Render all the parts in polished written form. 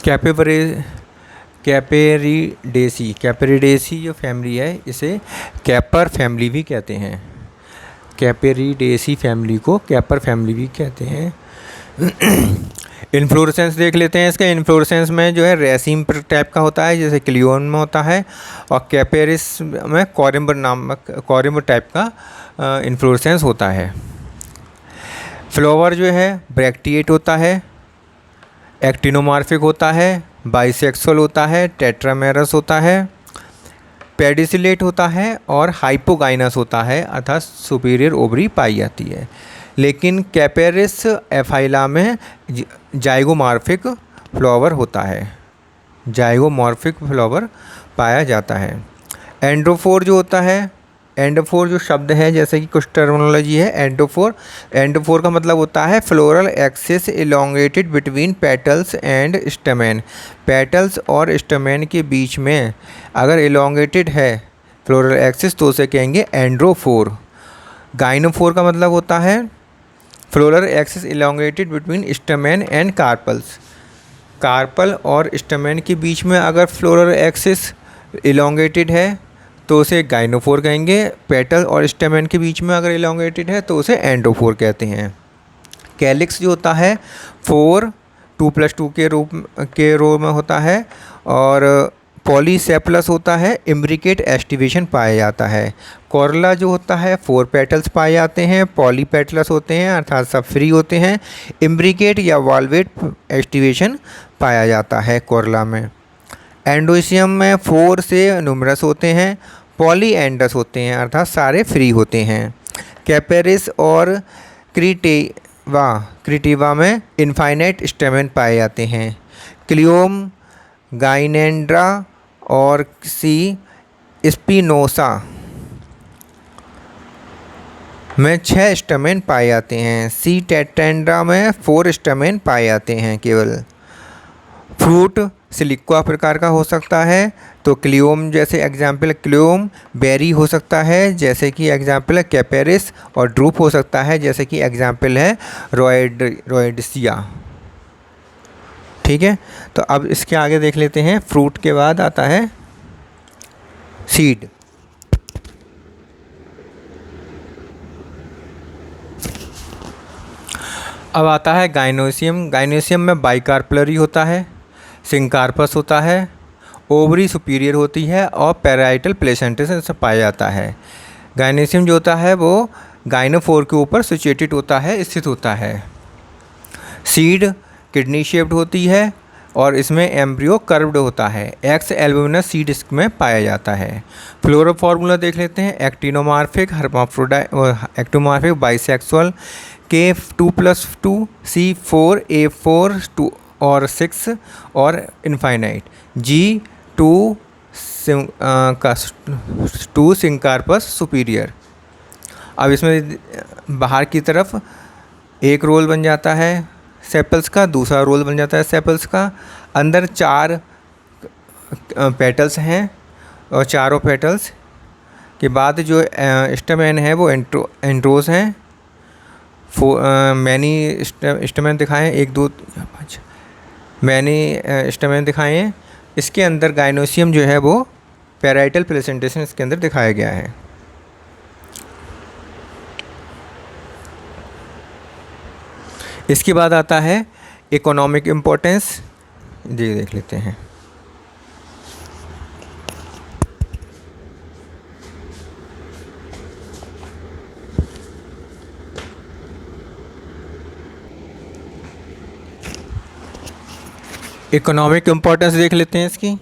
कैपेवरे कैपेरिडेसी जो फैमिली है इसे कैपर फैमिली भी कहते हैं। कैपेरिडेसी फैमिली को कैपर फैमिली भी कहते हैं। इन्फ्लोरेसेंस देख लेते हैं। इसका इन्फ्लोरेसेंस में जो है रेसिम टाइप का होता है, जैसे क्लियोन में होता है, और कैपेरिस में कॉरिम्बर टाइप का इन्फ्लोरेसेंस होता है। फ्लावर जो है ब्रैक्टिएट होता है, एक्टिनोमॉर्फिक होता है, बाइसेक्सुअल होता है, टेट्रामेरस होता है, पेडिसिलेट होता है और हाइपोगाइनस होता है, अर्थात सुपीरियर ओवरी पाई जाती है। लेकिन कैपेरिस एफाइला में जाइगोमॉर्फिक फ्लावर होता है, जाइगोमॉर्फिक फ्लावर पाया जाता है। एंडोफोर जो होता है, एंडोफोर जो शब्द है, जैसे कि कुछ टर्मिनोलॉजी है, एंडोफोर का मतलब होता है floral axis elongated between petals and stamen. Petals और स्टेमेन के बीच में अगर इलोंगेटेड है फ्लोरल एक्सिस तो उसे कहेंगे एंड्रोफोर। गाइनोफोर का मतलब होता है floral axis elongated between stamen and carpels. Carpel और स्टेमेन के बीच में अगर फ्लोरल एक्सिस इलोंगेटेड है तो उसे गाइनोफोर कहेंगे। पेटल और स्टेमेन के बीच में अगर इलोंगेटेड है तो उसे एंडोफोर कहते हैं। कैलिक्स जो होता है 2+2 के रो में होता है, और पॉलीसेप्लस होता है, इम्ब्रिकेट एस्टिवेशन पाया जाता है। कोरला जो होता है 4 पेटल्स पाए जाते हैं, पॉलीपेटलस होते हैं अर्थात सब फ्री होते हैं, इम्ब्रिकेट या वाल्वेट एस्टिवेशन पाया जाता है कोरला में। एंडोसियम में 4 से न्यूमरस होते हैं, पॉलीएंडस होते हैं अर्थात सारे फ्री होते हैं। कैपेरिस और क्रिटिवा में इनफाइनाइट स्टेमेन पाए जाते हैं। क्लियोम, गाइनेंड्रा और सी स्पिनोसा में 6 स्टेमेन पाए जाते हैं। सी टेट्रेंड्रा में 4 स्टेमेन पाए जाते हैं केवल। फ्रूट सिलिक्वा प्रकार का हो सकता है, तो क्लियोम जैसे एग्जाम्पल क्लियोम, बेरी हो सकता है जैसे कि एग्जाम्पल है कैपेरिस, और ड्रूप हो सकता है जैसे कि एग्जाम्पल है रोएडिसिया। ठीक है, तो अब इसके आगे देख लेते हैं। फ्रूट के बाद आता है सीड। अब आता है गाइनोसियम। गाइनोसियम में बाइकार्पलरी होता है, सिंकार्पस होता है, ओवरी सुपीरियर होती है और पैराइटल प्लेसेंटा से पाया जाता है। गाइनोसियम जो होता है वो गाइनोफोर के ऊपर सिचुएटेड होता है, स्थित होता है। सीड किडनी शेप्ड होती है और इसमें एम्ब्रियो कर्व्ड होता है। एक्स एल्बुमिनस सीड इसमें पाया जाता है। फ्लोरल फार्मूला देख लेते हैं। एक्टिनोमॉर्फिक, एक्टोमॉर्फिक, बाइसेक्सुअल, के 2+2, C4, A4, 2 और 6 और इनफाइनाइट, G2 सिंकार्पस सुपीरियर। अब इसमें बाहर की तरफ एक रोल बन जाता है सेपल्स का, दूसरा रोल बन जाता है सेपल्स का। अंदर 4 पेटल्स हैं और चारों पेटल्स के बाद जो स्टेमेन है वो एंड्रोस हैं। मैनी स्टेमेन दिखाएँ, 1 2 5 मैनी स्टेमेन दिखाए हैं। इसके अंदर गाइनोसियम जो है वो पैराइटल प्लेसेंटेशन इसके अंदर दिखाया गया है। इसके बाद आता है इकोनॉमिक इम्पोर्टेंस, जी देख लेते हैं। इकोनॉमिक इम्पोर्टेंस देख लेते हैं इसकी।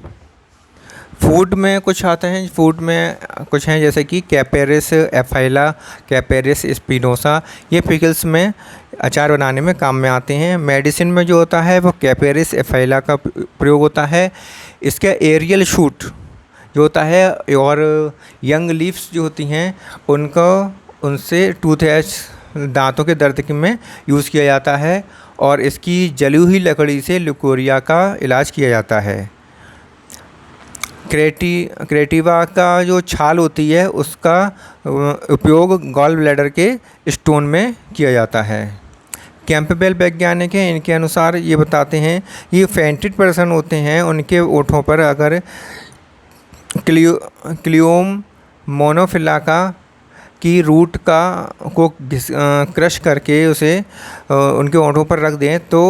फूड में कुछ आते हैं, फूड में कुछ हैं जैसे कि कैपेरिस एफाइला, कैपेरिस स्पिनोसा, ये पिकल्स में अचार बनाने में काम में आते हैं। मेडिसिन में जो होता है वो कैपेरिस एफाइला का प्रयोग होता है। इसका एरियल शूट जो होता है और यंग लीव्स जो होती हैं उनसे टूथएच, दांतों के दर्द में यूज़ किया जाता है, और इसकी जली हुई लकड़ी से ल्यूकोरिया का इलाज किया जाता है। क्रेटिवा का जो छाल होती है उसका उपयोग गॉल ब्लैडर के स्टोन में किया जाता है। कैंपबेल वैज्ञानिक हैं, इनके अनुसार ये बताते हैं ये फेंटेड पर्सन होते हैं, उनके ओठों पर अगर क्लियोम मोनोफिलाका की रूट को क्रश करके उसे उनके ओंठों पर रख दें तो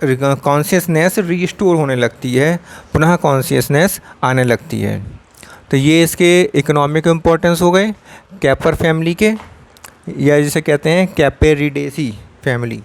कॉन्शियसनेस रीस्टोर होने लगती है, पुनः कॉन्शियसनेस आने लगती है। तो ये इसके इकोनॉमिक इम्पोर्टेंस हो गए कैपर फैमिली के, या जिसे कहते हैं कैपेरिडेसी फैमिली।